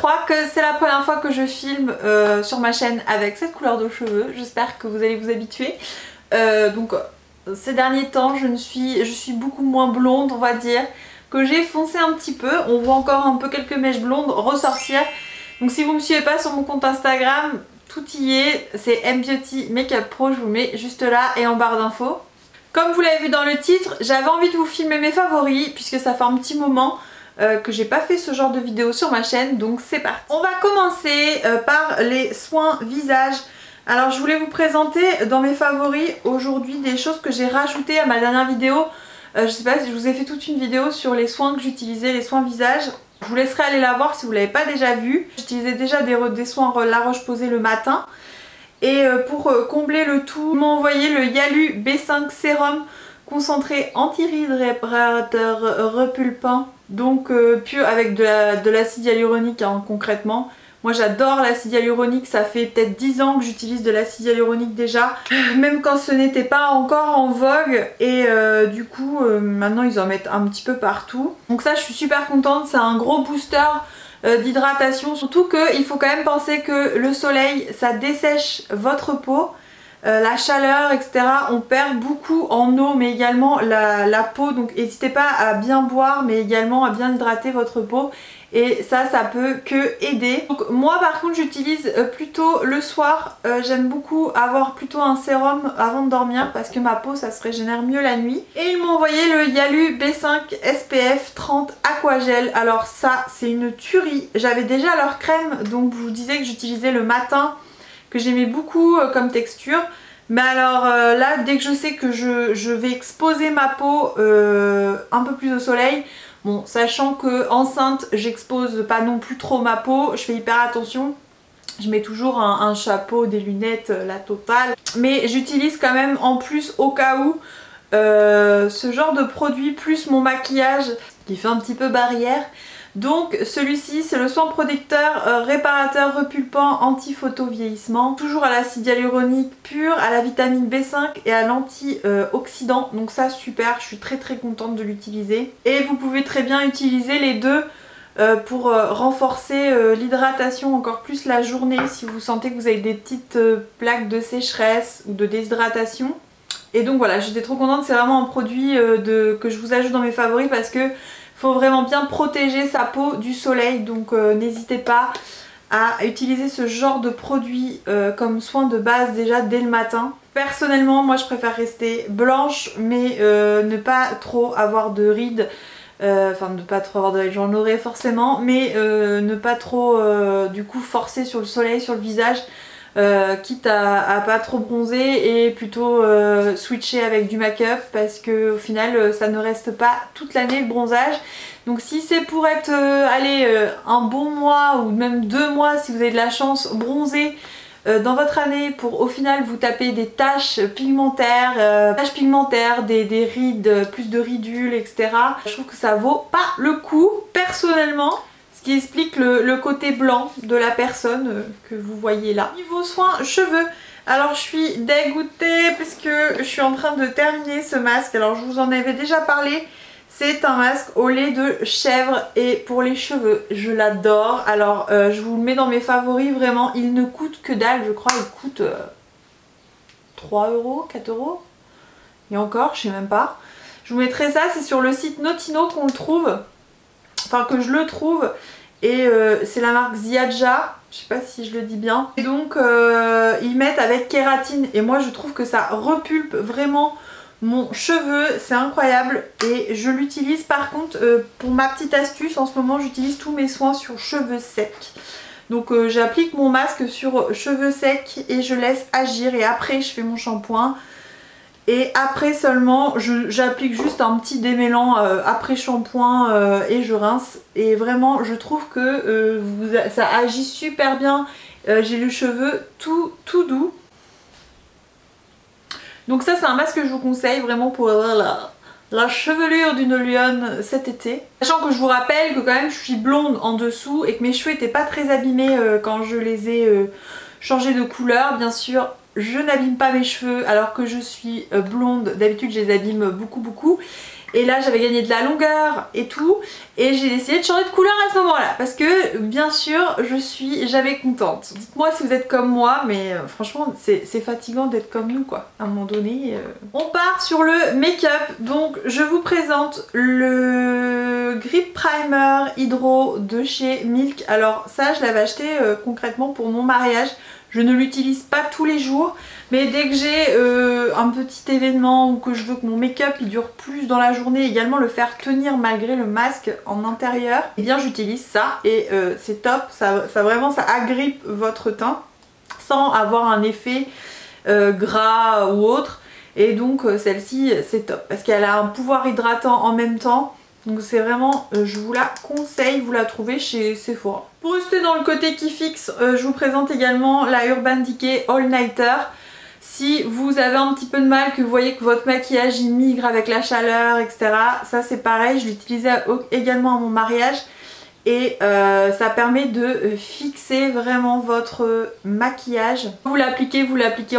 crois que c'est la première fois que je filme sur ma chaîne avec cette couleur de cheveux. J'espère que vous allez vous habituer. Donc ces derniers temps je suis beaucoup moins blonde, on va dire, que j'ai foncé un petit peu. On voit encore un peu quelques mèches blondes ressortir. Donc si vous me suivez pas sur mon compte Instagram, tout y est, c'est mBeauty Makeup Pro, je vous mets juste là et en barre d'infos. Comme vous l'avez vu dans le titre, j'avais envie de vous filmer mes favoris puisque ça fait un petit moment que j'ai pas fait ce genre de vidéo sur ma chaîne, donc c'est parti. On va commencer par les soins visage. Alors je voulais vous présenter dans mes favoris aujourd'hui des choses que j'ai rajoutées à ma dernière vidéo. Je sais pas si je vous ai fait toute une vidéo sur les soins que j'utilisais, les soins visage. Je vous laisserai aller la voir si vous ne l'avez pas déjà vue. J'utilisais déjà des soins La Roche-Posay le matin. Et pour combler le tout, ils m'ont envoyé le Yalu B5 Sérum concentré anti-rides réparateur repulpant. Donc pur avec de l'acide hyaluronique hein, concrètement. Moi j'adore l'acide hyaluronique, ça fait peut-être 10 ans que j'utilise de l'acide hyaluronique déjà, même quand ce n'était pas encore en vogue, et du coup maintenant ils en mettent un petit peu partout. Donc ça je suis super contente, c'est un gros booster d'hydratation, surtout qu'il faut quand même penser que le soleil ça dessèche votre peau. La chaleur etc, on perd beaucoup en eau mais également la peau, donc n'hésitez pas à bien boire mais également à bien hydrater votre peau et ça peut que aider. Donc moi par contre j'utilise plutôt le soir, j'aime beaucoup avoir plutôt un sérum avant de dormir parce que ma peau ça se régénère mieux la nuit. Et ils m'ont envoyé le Yalu B5 SPF 30 Aquagel. Alors ça c'est une tuerie, j'avais déjà leur crème donc je vous disais que j'utilisais le matin, que j'aimais beaucoup comme texture, mais alors là dès que je sais que je vais exposer ma peau un peu plus au soleil, bon sachant que enceinte j'expose pas non plus trop ma peau, je fais hyper attention, je mets toujours un chapeau, des lunettes, la totale, mais j'utilise quand même en plus au cas où ce genre de produit plus mon maquillage qui fait un petit peu barrière. Donc celui-ci c'est le soin protecteur réparateur repulpant anti-photo vieillissement, toujours à l'acide hyaluronique pur, à la vitamine B5 et à l'anti-oxydant. Donc ça super, je suis très contente de l'utiliser. Et vous pouvez très bien utiliser les deux pour renforcer l'hydratation encore plus la journée si vous sentez que vous avez des petites plaques de sécheresse ou de déshydratation. Et donc voilà, j'étais trop contente, c'est vraiment un produit que je vous ajoute dans mes favoris parce que faut vraiment bien protéger sa peau du soleil, donc n'hésitez pas à utiliser ce genre de produit comme soin de base déjà dès le matin. Personnellement moi je préfère rester blanche mais ne pas trop avoir de rides, enfin ne pas trop avoir de rides, j'en aurai forcément, mais ne pas trop du coup forcer sur le soleil, sur le visage. Quitte à pas trop bronzer et plutôt switcher avec du make-up parce que au final ça ne reste pas toute l'année le bronzage. Donc si c'est pour être un bon mois ou même 2 mois si vous avez de la chance bronzer dans votre année pour au final vous taper des taches pigmentaires, des rides, plus de ridules etc. Je trouve que ça vaut pas le coup personnellement. Ce qui explique le côté blanc de la personne que vous voyez là. Niveau soins cheveux, alors je suis dégoûtée puisque je suis en train de terminer ce masque. Alors je vous en avais déjà parlé, c'est un masque au lait de chèvre et pour les cheveux, je l'adore. Alors je vous le mets dans mes favoris, vraiment il ne coûte que dalle, je crois il coûte 3 €, 4 €, et encore je sais même pas. Je vous mettrai ça, c'est sur le site Notino qu'on le trouve. Enfin que je le trouve, et c'est la marque Ziadja, je sais pas si je le dis bien. Et donc ils mettent avec kératine et moi je trouve que ça repulpe vraiment mon cheveu, c'est incroyable et je l'utilise. Par contre pour ma petite astuce, en ce moment j'utilise tous mes soins sur cheveux secs. Donc j'applique mon masque sur cheveux secs et je laisse agir et après je fais mon shampoing. Et après seulement j'applique juste un petit démêlant après shampoing et je rince. Et vraiment je trouve que ça agit super bien. J'ai les cheveux tout doux. Donc ça c'est un masque que je vous conseille vraiment pour la chevelure d'une lionne cet été. Sachant que je vous rappelle que quand même je suis blonde en dessous et que mes cheveux n'étaient pas très abîmés quand je les ai changés de couleur. Bien sûr je n'abîme pas mes cheveux alors que je suis blonde, d'habitude je les abîme beaucoup. Et là j'avais gagné de la longueur et tout. Et j'ai décidé de changer de couleur à ce moment-là. Parce que bien sûr je suis jamais contente. Dites-moi si vous êtes comme moi, mais franchement c'est fatigant d'être comme nous quoi. À un moment donné. On part sur le make-up. Donc je vous présente le Grip Primer Hydro de chez Milk. Alors ça je l'avais acheté concrètement pour mon mariage. Je ne l'utilise pas tous les jours, mais dès que j'ai un petit événement ou que je veux que mon make-up il dure plus dans la journée, également le faire tenir malgré le masque en intérieur, et bien j'utilise ça et c'est top, ça vraiment ça agrippe votre teint sans avoir un effet gras ou autre. Et donc celle-ci c'est top parce qu'elle a un pouvoir hydratant en même temps. Donc c'est vraiment, je vous la conseille, vous la trouvez chez Sephora. Pour rester dans le côté qui fixe, je vous présente également la Urban Decay All Nighter. Si vous avez un petit peu de mal, que vous voyez que votre maquillage il migre avec la chaleur, etc. Ça c'est pareil, je l'utilisais également à mon mariage. Et ça permet de fixer vraiment votre maquillage. Vous l'appliquez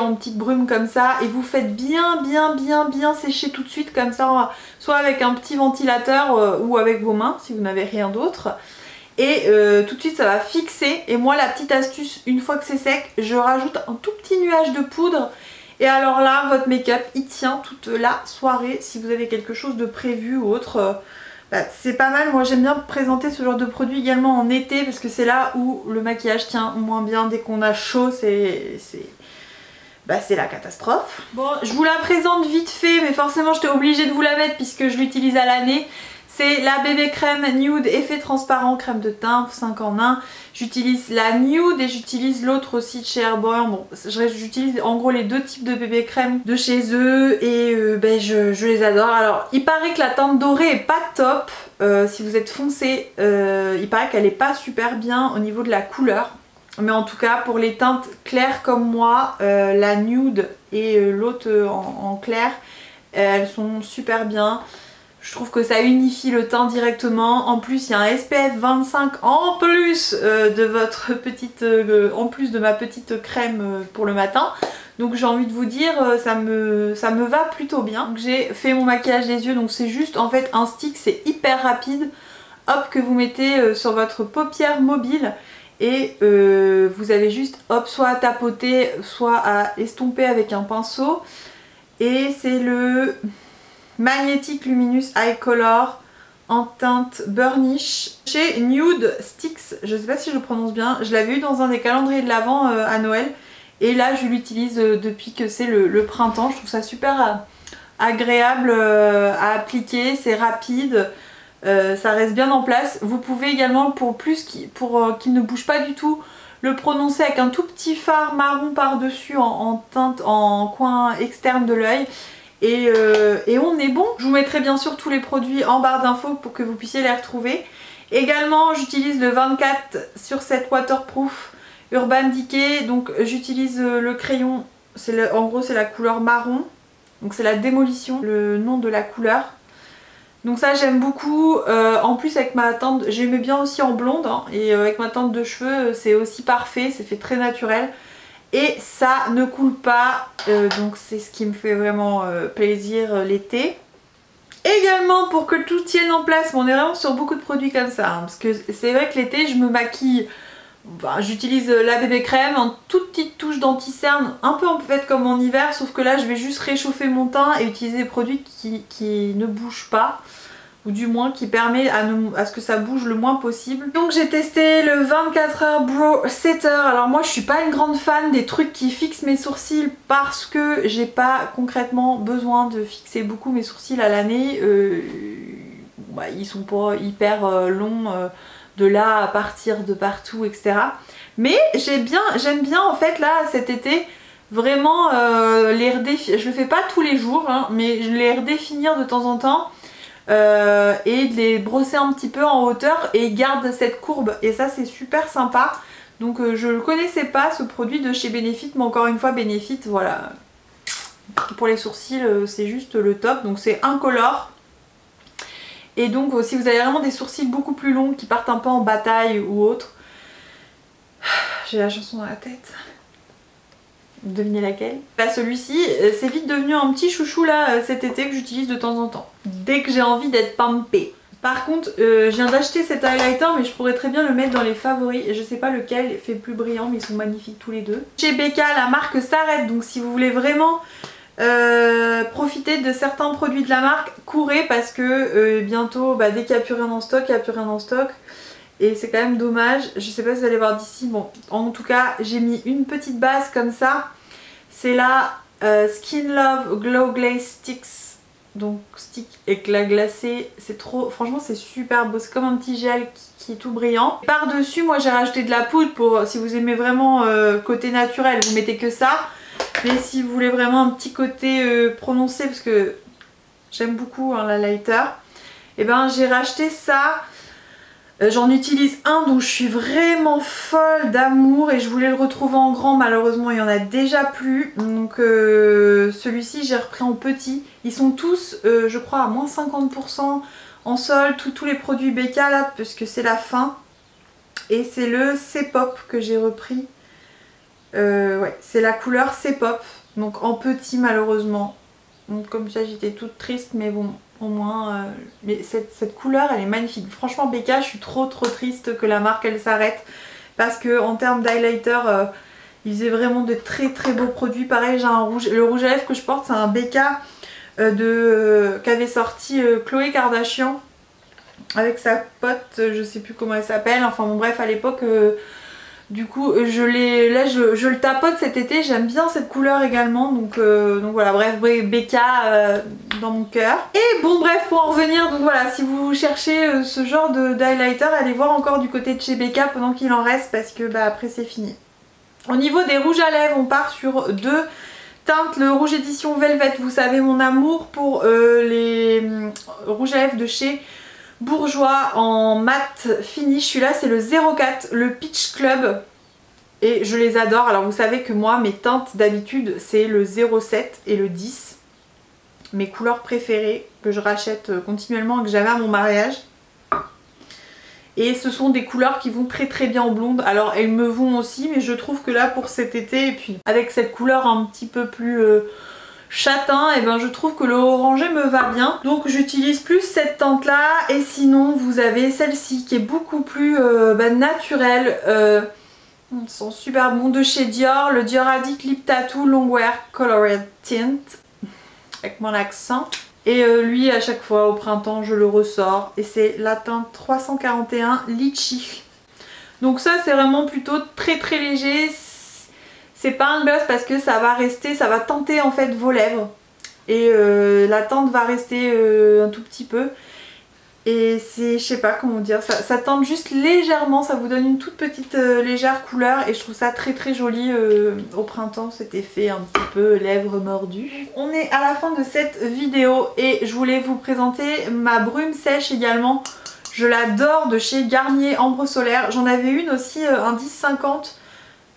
en petite brume comme ça et vous faites bien sécher tout de suite comme ça, soit avec un petit ventilateur ou avec vos mains si vous n'avez rien d'autre. Et tout de suite ça va fixer. Et moi la petite astuce, une fois que c'est sec, je rajoute un tout petit nuage de poudre. Et alors là votre make-up il tient toute la soirée si vous avez quelque chose de prévu ou autre. C'est pas mal, moi j'aime bien présenter ce genre de produit également en été parce que c'est là où le maquillage tient moins bien. Dès qu'on a chaud c'est la catastrophe. Bon, je vous la présente vite fait mais forcément j'étais obligée de vous la mettre puisque je l'utilise à l'année. C'est la bébé crème nude effet transparent crème de teint 5 en 1. J'utilise la nude et j'utilise l'autre aussi de chez Herborian. Bon, j'utilise en gros les deux types de bébé crème de chez eux et je les adore. Alors il paraît que la teinte dorée est pas top. Si vous êtes foncé, il paraît qu'elle est pas super bien au niveau de la couleur. Mais en tout cas pour les teintes claires comme moi, la nude et l'autre en clair, elles sont super bien. Je trouve que ça unifie le teint directement. En plus, il y a un SPF 25 en plus en plus de ma petite crème pour le matin. Donc j'ai envie de vous dire, ça me va plutôt bien. J'ai fait mon maquillage des yeux, donc c'est juste en fait un stick, c'est hyper rapide. Hop, que vous mettez sur votre paupière mobile. Et vous avez juste hop, soit à tapoter, soit à estomper avec un pinceau. Et c'est le Magnetic Luminous Eye Color en teinte Burnish chez Nude Sticks. Je sais pas si je le prononce bien, je l'avais eu dans un des calendriers de l'Avent à Noël et là je l'utilise depuis que c'est le printemps. Je trouve ça super agréable à appliquer, c'est rapide, ça reste bien en place. Vous pouvez également pour qu'il ne bouge pas du tout le prononcer avec un tout petit fard marron par dessus en teinte en coin externe de l'œil. Et on est bon. Je vous mettrai bien sûr tous les produits en barre d'infos pour que vous puissiez les retrouver. Également j'utilise le 24 sur 7 waterproof Urban Decay. Donc j'utilise le crayon, en gros c'est la couleur marron. Donc c'est la démolition, le nom de la couleur. Donc ça j'aime beaucoup. En plus avec ma teinte, j'aimais bien aussi en blonde hein, et avec ma teinte de cheveux c'est aussi parfait, c'est fait très naturel. Et ça ne coule pas, donc c'est ce qui me fait vraiment plaisir l'été. Également pour que tout tienne en place, on est vraiment sur beaucoup de produits comme ça, hein, parce que c'est vrai que l'été je me maquille, j'utilise la bébé crème, une toute petite touche d'anti-cerne, un peu en fait comme en hiver, sauf que là je vais juste réchauffer mon teint et utiliser des produits qui ne bougent pas. Ou du moins qui permet à ce que ça bouge le moins possible. Donc j'ai testé le 24h Brow Setter. Alors moi je suis pas une grande fan des trucs qui fixent mes sourcils parce que j'ai pas concrètement besoin de fixer beaucoup mes sourcils à l'année. Ils sont pas hyper longs de là à partir de partout etc. Mais j'aime bien en fait là cet été vraiment les redéfinir. Je le fais pas tous les jours hein, mais je les redéfinir de temps en temps. Et de les brosser un petit peu en hauteur et garde cette courbe et ça c'est super sympa. Donc je ne connaissais pas ce produit de chez Benefit, mais encore une fois Benefit voilà, pour les sourcils c'est juste le top. Donc c'est incolore et donc si vous avez vraiment des sourcils beaucoup plus longs qui partent un peu en bataille ou autre, j'ai la chanson dans la tête. Devinez laquelle? Bah celui-ci, c'est vite devenu un petit chouchou là cet été que j'utilise de temps en temps. Dès que j'ai envie d'être pampée. Par contre, je viens d'acheter cet highlighter mais je pourrais très bien le mettre dans les favoris. Et je sais pas lequel fait plus brillant mais ils sont magnifiques tous les deux. Chez Becca, la marque s'arrête, donc si vous voulez vraiment profiter de certains produits de la marque, courez parce que bientôt, dès qu'il n'y a plus rien en stock, il n'y a plus rien en stock. Et c'est quand même dommage. Je sais pas si vous allez voir d'ici. Bon, en tout cas, j'ai mis une petite base comme ça. C'est la Skin Love Glow Glaze Sticks. Donc stick éclat glacé. C'est trop... Franchement, c'est super beau. C'est comme un petit gel qui est tout brillant. Par-dessus, moi j'ai rajouté de la poudre pour... Si vous aimez vraiment côté naturel, vous mettez que ça. Mais si vous voulez vraiment un petit côté prononcé, parce que j'aime beaucoup la lighter, et ben j'ai racheté ça. J'en utilise un dont je suis vraiment folle d'amour et je voulais le retrouver en grand, malheureusement il n'y en a déjà plus. Donc celui-ci j'ai repris en petit. Ils sont tous je crois à moins 50% en solde, tous les produits Becca là, parce que c'est la fin. Et c'est le C-Pop que j'ai repris. Ouais, c'est la couleur C-Pop, donc en petit malheureusement. Donc comme ça j'étais toute triste, mais bon, au moins... mais cette couleur elle est magnifique. Franchement Becca, je suis trop triste que la marque elle s'arrête. Parce que en termes d'highlighter, ils faisaient vraiment de très beaux produits. Pareil, j'ai un rouge, le rouge à lèvres que je porte c'est un Becca qu'avait sorti Khloé Kardashian. Avec sa pote, je sais plus comment elle s'appelle. Enfin bon bref, à l'époque... du coup je le tapote cet été, j'aime bien cette couleur également, donc voilà, bref, Becca dans mon cœur. Et bon bref, pour en revenir, donc voilà, si vous cherchez ce genre d'highlighter, allez voir encore du côté de chez Becca pendant qu'il en reste, parce que après c'est fini. Au niveau des rouges à lèvres, on part sur deux teintes, le rouge édition Velvet, vous savez mon amour pour les rouges à lèvres de chez Bourjois en mat finish. Celui-là c'est le 04, le Peach Club, et je les adore. Alors vous savez que moi mes teintes d'habitude c'est le 07 et le 10, mes couleurs préférées que je rachète continuellement et que j'avais à mon mariage. Et ce sont des couleurs qui vont très bien en blonde. Alors elles me vont aussi, mais je trouve que là pour cet été, et puis avec cette couleur un petit peu plus châtain, et ben je trouve que le orangé me va bien. Donc j'utilise plus cette teinte là. Et sinon vous avez celle-ci qui est beaucoup plus naturelle. Ils sont super bons, de chez Dior, le Dior Addict Lip Tattoo Longwear Colored Tint. Avec mon accent. Et lui à chaque fois au printemps je le ressors. Et c'est la teinte 341 Litchi. Donc ça c'est vraiment plutôt très léger. C'est pas un gloss parce que ça va rester, ça va teinter en fait vos lèvres. Et la teinte va rester un tout petit peu. Et c'est, je sais pas comment dire, ça teinte juste légèrement, ça vous donne une toute petite légère couleur. Et je trouve ça très joli au printemps, cet effet un petit peu lèvres mordues. On est à la fin de cette vidéo et je voulais vous présenter ma brume sèche également. Je l'adore, de chez Garnier Ambre Solaire. J'en avais une aussi, un 10,50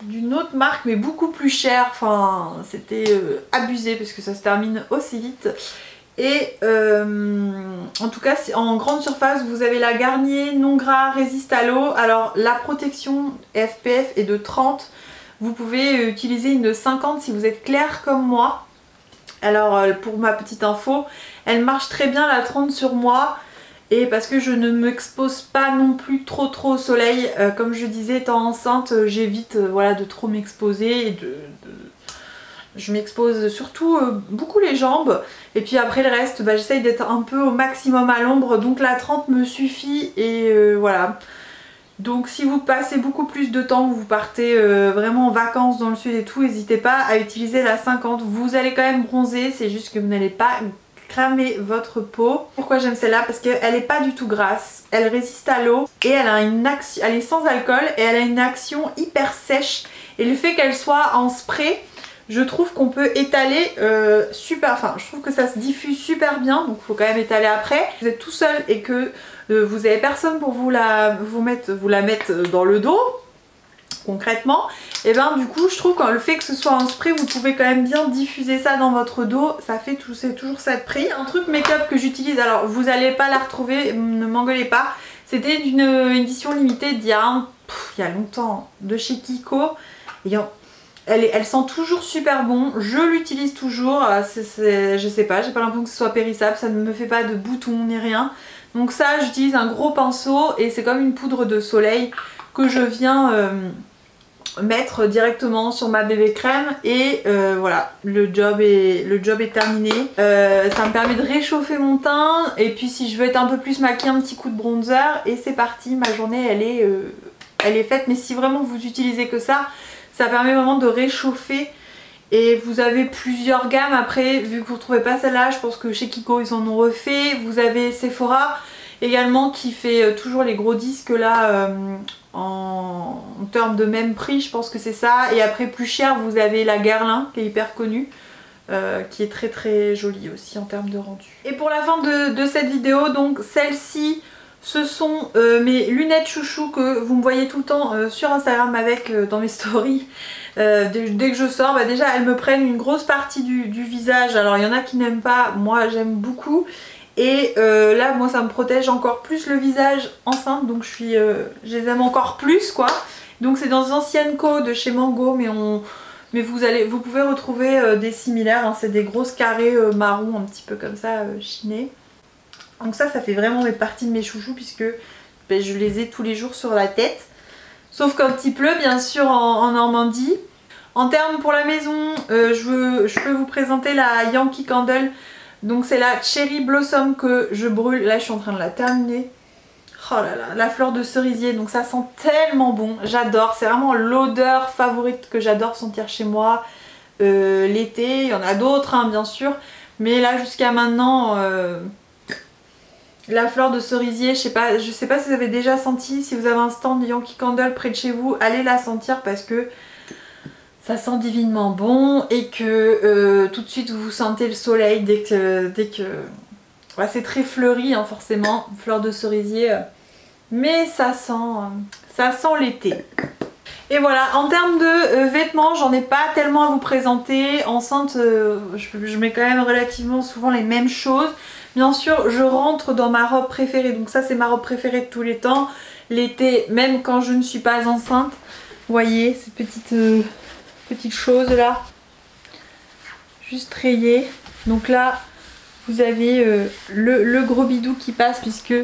d'une autre marque mais beaucoup plus cher. Enfin c'était abusé parce que ça se termine aussi vite. Et en tout cas en grande surface vous avez la Garnier non gras résiste à l'eau. Alors la protection SPF est de 30. Vous pouvez utiliser une de 50 si vous êtes clair comme moi. Alors pour ma petite info, elle marche très bien la 30 sur moi. Et parce que je ne m'expose pas non plus trop au soleil, comme je disais étant enceinte, j'évite voilà, de trop m'exposer et je m'expose surtout beaucoup les jambes. Et puis après le reste, j'essaye d'être un peu au maximum à l'ombre, donc la 30 me suffit et voilà. Donc si vous passez beaucoup plus de temps, vous partez vraiment en vacances dans le sud et tout, n'hésitez pas à utiliser la 50. Vous allez quand même bronzer, c'est juste que vous n'allez pas cramer votre peau. Pourquoi j'aime celle-là? Parce qu'elle n'est pas du tout grasse, elle résiste à l'eau et elle a une action, elle est sans alcool et elle a une action hyper sèche. Et le fait qu'elle soit en spray, je trouve qu'on peut étaler super, enfin je trouve que ça se diffuse super bien, donc il faut quand même étaler après. Vous êtes tout seul et que vous avez personne pour vous la mettre dans le dos, concrètement, et ben du coup je trouve que le fait que ce soit un spray, vous pouvez quand même bien diffuser ça dans votre dos, ça fait tout, c'est toujours ça de prix. Un truc make-up que j'utilise, alors vous n'allez pas la retrouver, ne m'engueulez pas, c'était d'une édition limitée d'il y a longtemps, de chez Kiko. Elle sent toujours super bon, je l'utilise toujours, je sais pas, j'ai pas l'impression que ce soit périssable, ça ne me fait pas de boutons ni rien. Donc ça, j'utilise un gros pinceau et c'est comme une poudre de soleil que je viens mettre directement sur ma bébé crème et voilà, le job est terminé. Ça me permet de réchauffer mon teint et puis si je veux être un peu plus maquillée, un petit coup de bronzer et c'est parti, ma journée elle est faite. Mais si vraiment vous utilisez que ça permet vraiment de réchauffer. Et vous avez plusieurs gammes après, vu que vous ne retrouvez pas celle-là, je pense que chez Kiko ils en ont refait. Vous avez Sephora également qui fait toujours les gros disques là en termes de même prix, je pense que c'est ça. Et après plus cher vous avez la Guerlain qui est hyper connue, qui est très très jolie aussi en termes de rendu. Et pour la fin de cette vidéo, donc celle-ci, ce sont mes lunettes chouchou que vous me voyez tout le temps sur Instagram avec dans mes stories. Dès que je sors, bah déjà elles me prennent une grosse partie du visage. Alors il y en a qui n'aiment pas, moi j'aime beaucoup. Et là moi ça me protège encore plus le visage enceinte, donc je les aime encore plus quoi. Donc c'est dans Ancienne Co de chez Mango, mais vous pouvez retrouver des similaires, hein. C'est des grosses carrés marron un petit peu comme ça chinés. Donc ça fait vraiment partie de mes chouchous puisque ben, je les ai tous les jours sur la tête. Sauf quand il pleut bien sûr en Normandie. En termes pour la maison, je peux vous présenter la Yankee Candle. Donc c'est la Cherry Blossom que je brûle. Là je suis en train de la terminer. Oh là là, la fleur de cerisier, donc ça sent tellement bon. J'adore, c'est vraiment l'odeur favorite que j'adore sentir chez moi l'été. Il y en a d'autres hein, bien sûr. Mais là jusqu'à maintenant... la fleur de cerisier, je sais pas si vous avez déjà senti, si vous avez un stand de Yankee Candle près de chez vous, allez la sentir parce que ça sent divinement bon et que tout de suite vous sentez le soleil dès que ouais, c'est très fleuri hein, forcément, fleur de cerisier, mais ça sent l'été. Et voilà, en termes de vêtements, j'en ai pas tellement à vous présenter. Enceinte, je mets quand même relativement souvent les mêmes choses. Bien sûr, je rentre dans ma robe préférée. Donc ça, c'est ma robe préférée de tous les temps. L'été, même quand je ne suis pas enceinte. Vous voyez, ces petites choses là. Juste rayées. Donc là, vous avez le gros bidou qui passe puisque...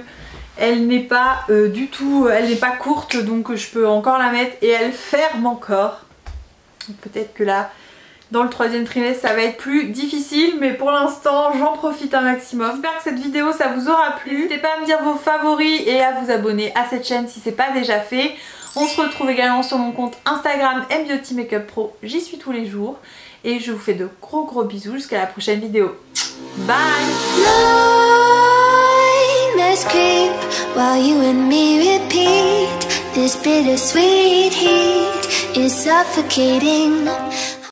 elle n'est pas du tout, elle n'est pas courte, donc je peux encore la mettre et elle ferme encore. Peut-être que là, dans le 3e trimestre, ça va être plus difficile, mais pour l'instant, j'en profite un maximum. J'espère que cette vidéo, ça vous aura plu. N'hésitez pas à me dire vos favoris et à vous abonner à cette chaîne si c'est pas déjà fait. On se retrouve également sur mon compte Instagram mBeauty Makeup Pro, j'y suis tous les jours. Et je vous fais de gros bisous jusqu'à la prochaine vidéo. Bye! Creep while you and me repeat this bittersweet heat is suffocating.